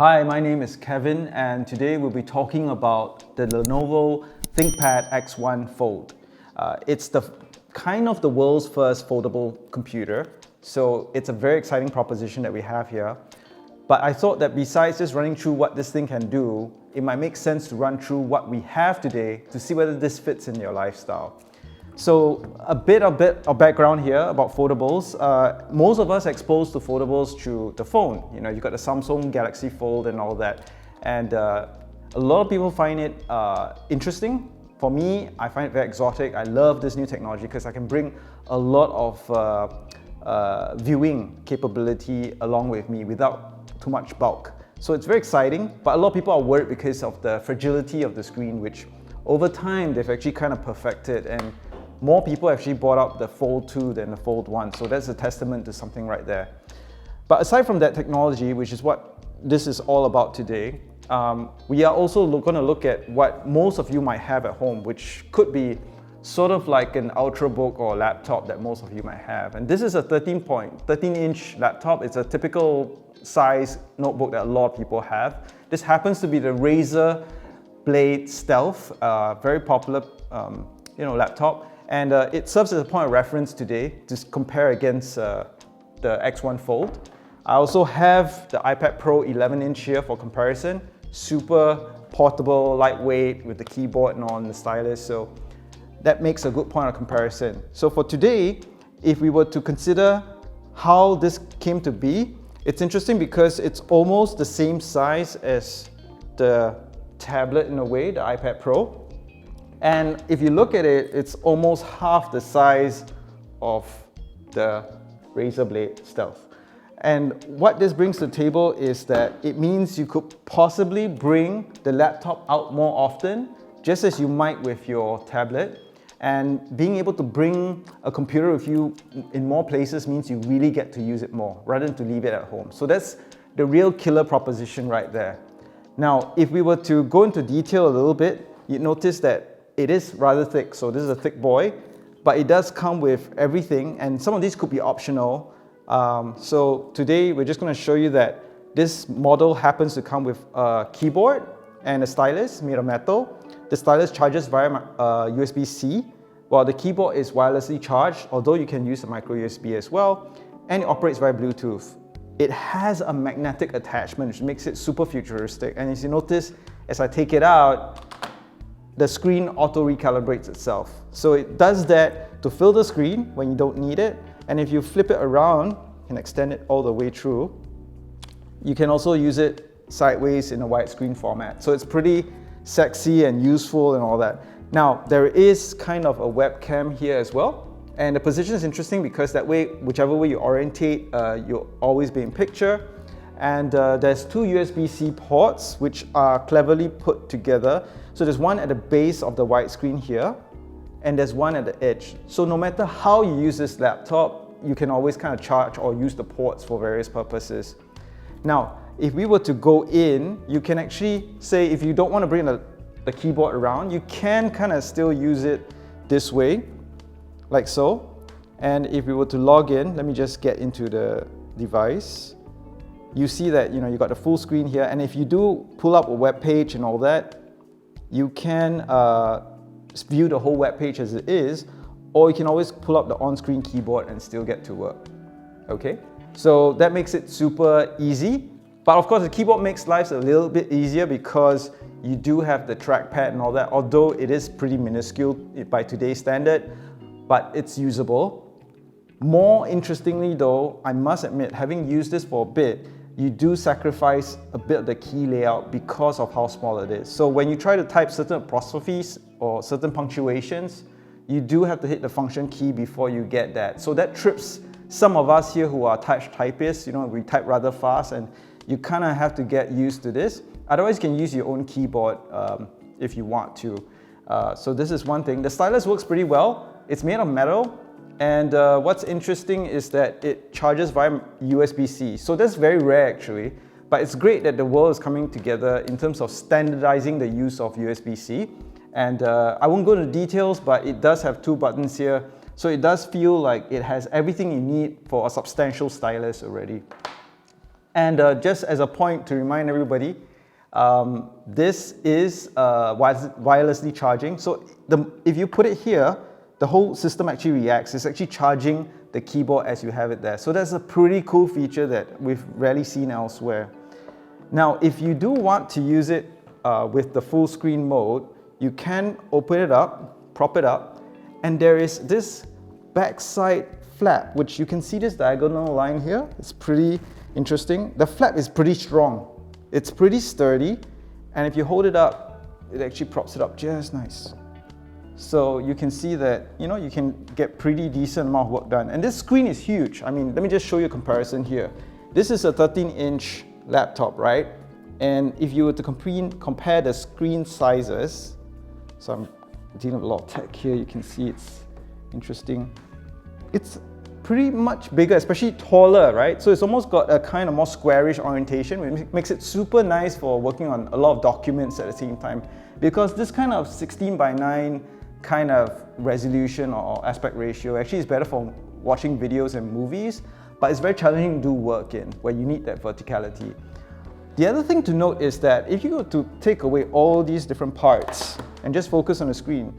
Hi, my name is Kevin, and today we'll be talking about the Lenovo Thinkpad X1 Fold. It's the world's first foldable computer, so it's a very exciting proposition that we have here. But I thought that besides just running through what this thing can do, it might make sense to run through what we have today to see whether this fits in your lifestyle. So a bit of background here about foldables. Most of us are exposed to foldables through the phone. You know, you've got the Samsung Galaxy Fold and all that. And a lot of people find it interesting. For me, I find it very exotic. I love this new technology because I can bring a lot of viewing capability along with me without too much bulk. So it's very exciting, but a lot of people are worried because of the fragility of the screen, which over time they've actually kind of perfected, and more people actually bought up the Fold 2 than the Fold 1, so that's a testament to something right there. But aside from that technology, which is what this is all about today, we are also going to look at what most of you might have at home, which could be sort of like an Ultrabook or laptop that most of you might have. And this is a 13-inch laptop. It's a typical size notebook that a lot of people have. This happens to be the Razer Blade Stealth, very popular laptop. And it serves as a point of reference today to compare against the X1 Fold. I also have the iPad Pro 11-inch here for comparison. Super portable, lightweight with the keyboard and on the stylus. So that makes a good point of comparison. So for today, if we were to consider how this came to be, it's interesting because it's almost the same size as the tablet in a way, the iPad Pro. And if you look at it, it's almost half the size of the Razer Blade Stealth. And what this brings to the table is that it means you could possibly bring the laptop out more often, just as you might with your tablet. And being able to bring a computer with you in more places means you really get to use it more, rather than to leave it at home. So that's the real killer proposition right there. Now, if we were to go into detail a little bit, you'd notice that it is rather thick, so this is a thick boy, but it does come with everything, and some of these could be optional. So today we're just going to show you that this model happens to come with a keyboard and a stylus made of metal. The stylus charges via USB-C, while the keyboard is wirelessly charged, although you can use a micro USB as well, and it operates via Bluetooth. It has a magnetic attachment, which makes it super futuristic, and as you notice, as I take it out, the screen auto recalibrates itself. So it does that to fill the screen when you don't need it. And if you flip it around, you can extend it all the way through. You can also use it sideways in a widescreen format. So it's pretty sexy and useful and all that. Now, there is kind of a webcam here as well. And the position is interesting because that way, whichever way you orientate, you'll always be in picture. And there's two USB-C ports, which are cleverly put together. So there's one at the base of the widescreen here, and there's one at the edge. So no matter how you use this laptop, you can always kind of charge or use the ports for various purposes. Now, if we were to go in, you can actually say, if you don't want to bring the keyboard around, you can kind of still use it this way, like so. And if we were to log in, let me just get into the device. You see that you got the full screen here, and if you do pull up a web page and all that, you can view the whole web page as it is, or you can always pull up the on-screen keyboard and still get to work. Okay, so that makes it super easy. But of course, the keyboard makes life a little bit easier because you do have the trackpad and all that, although it is pretty minuscule by today's standard, but it's usable. More interestingly though, I must admit, having used this for a bit, you do sacrifice a bit of the key layout because of how small it is. So when you try to type certain apostrophes or certain punctuations, you do have to hit the function key before you get that. So that trips some of us here who are touch typists. We type rather fast, and you kind of have to get used to this. Otherwise, you can use your own keyboard if you want to. So this is one thing. The stylus works pretty well. It's made of metal. And what's interesting is that it charges via USB-C. So that's very rare actually, but it's great that the world is coming together in terms of standardizing the use of USB-C. And I won't go into details, but it does have two buttons here. So it does feel like it has everything you need for a substantial stylus already. And just as a point to remind everybody, this is wirelessly charging. So if you put it here, the whole system actually reacts. It's actually charging the keyboard as you have it there. So that's a pretty cool feature that we've rarely seen elsewhere. Now, if you do want to use it with the full screen mode, you can open it up, prop it up, and there is this backside flap, which you can see this diagonal line here. It's pretty interesting. The flap is pretty strong. It's pretty sturdy, and if you hold it up, it actually props it up just nice. So you can see that, you can get pretty decent amount of work done. And this screen is huge. I mean, let me just show you a comparison here. This is a 13-inch laptop, right? And if you were to compare the screen sizes, so I'm dealing with a lot of tech here, you can see it's interesting. It's pretty much bigger, especially taller, right? So it's almost got a kind of more squarish orientation, which makes it super nice for working on a lot of documents at the same time. Because this kind of 16:9 kind of resolution or aspect ratio actually is better for watching videos and movies, but it's very challenging to do work in, where you need that verticality. The other thing to note is that if you go to take away all these different parts and just focus on the screen,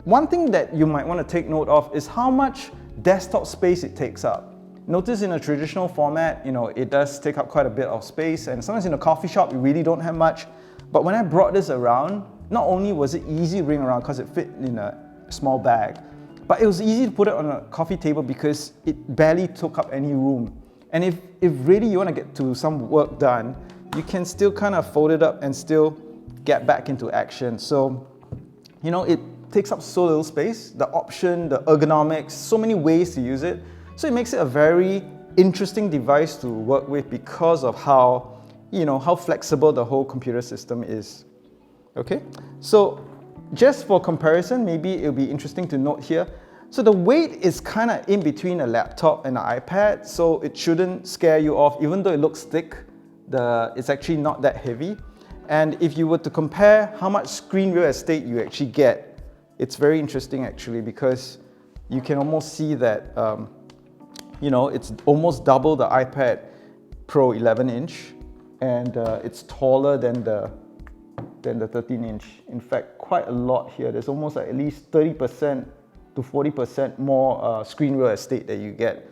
one thing that you might want to take note of is how much desktop space it takes up. Notice in a traditional format, it does take up quite a bit of space, and sometimes in a coffee shop, you really don't have much. But when I brought this around, not only was it easy to bring around because it fit in a small bag, but it was easy to put it on a coffee table because it barely took up any room. And if really you want to get to some work done, you can still kind of fold it up and still get back into action. So, it takes up so little space, the option, the ergonomics, so many ways to use it. So it makes it a very interesting device to work with because of how, how flexible the whole computer system is. Okay, so just for comparison, maybe it'll be interesting to note here. So the weight is kind of in between a laptop and an iPad, so it shouldn't scare you off. Even though it looks thick, it's actually not that heavy. And if you were to compare how much screen real estate you actually get, it's very interesting actually, because you can almost see that it's almost double the iPad Pro 11-inch, and it's taller than the 13-inch. In fact, quite a lot here. There's almost like at least 30% to 40% more screen real estate that you get.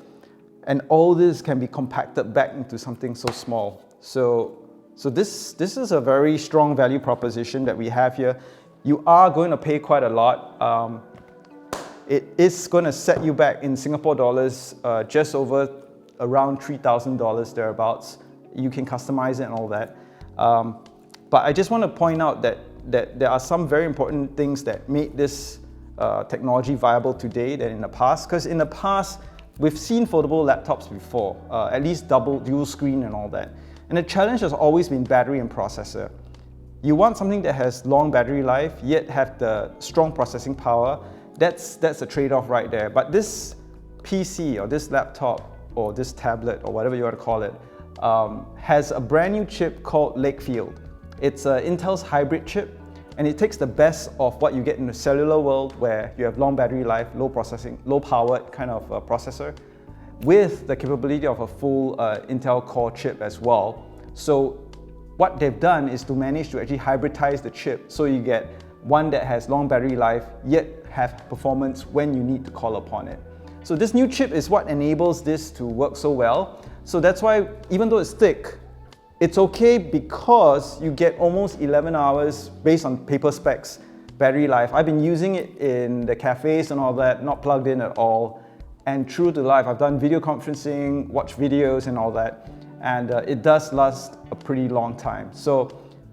And all this can be compacted back into something so small. So this is a very strong value proposition that we have here. You are going to pay quite a lot. It is going to set you back in Singapore dollars just over around $3,000 thereabouts. You can customize it and all that. But I just want to point out that there are some very important things that made this technology viable today than in the past. Because in the past, we've seen foldable laptops before, at least dual screen and all that. And the challenge has always been battery and processor. You want something that has long battery life, yet have the strong processing power. That's a trade-off right there. But this PC or this laptop or this tablet or whatever you want to call it has a brand new chip called Lakefield. It's Intel's hybrid chip, and it takes the best of what you get in the cellular world, where you have long battery life, low powered kind of processor, with the capability of a full Intel Core chip as well. So what they've done is to manage to actually hybridize the chip, so you get one that has long battery life, yet have performance when you need to call upon it. So this new chip is what enables this to work so well. So that's why, even though it's thick, it's okay because you get almost 11 hours based on paper specs battery life. I've been using it in the cafes and all that, not plugged in at all. And true to life, I've done video conferencing, watched videos and all that. And it does last a pretty long time. So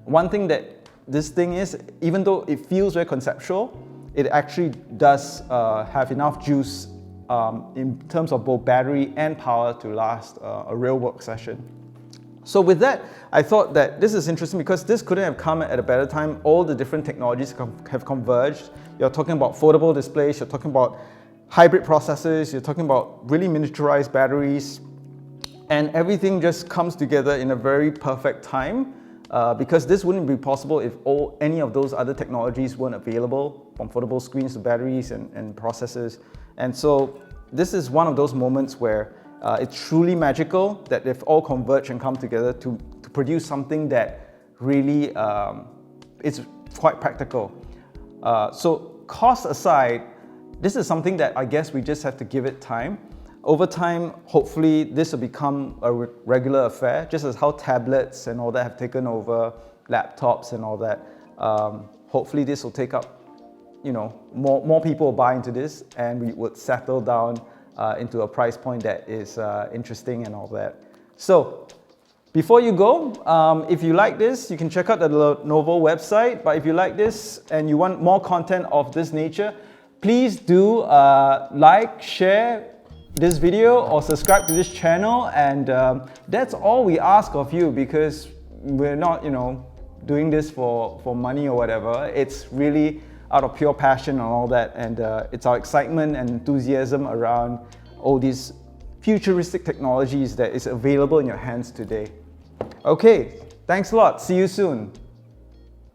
one thing that this thing is, even though it feels very conceptual, it actually does have enough juice in terms of both battery and power to last a real work session. So with that, I thought that this is interesting because this couldn't have come at a better time. All the different technologies have converged. You're talking about foldable displays, you're talking about hybrid processors, you're talking about really miniaturized batteries, and everything just comes together in a very perfect time because this wouldn't be possible if any of those other technologies weren't available, from foldable screens to batteries and processors. And so this is one of those moments where It's truly magical that they've all converged and come together to produce something that really is quite practical. So cost aside, this is something that I guess we just have to give it time. Over time, hopefully this will become a regular affair, just as how tablets and all that have taken over laptops and all that. Hopefully this will take up, more people will buy into this, and we would settle down into a price point that is interesting and all that. So before you go, if you like this, you can check out the Lenovo website. But if you like this and you want more content of this nature, please do like, share this video or subscribe to this channel, and that's all we ask of you, because we're not doing this for money or whatever. It's really out of pure passion and all that, and it's our excitement and enthusiasm around all these futuristic technologies that is available in your hands today. Okay, thanks a lot. See you soon.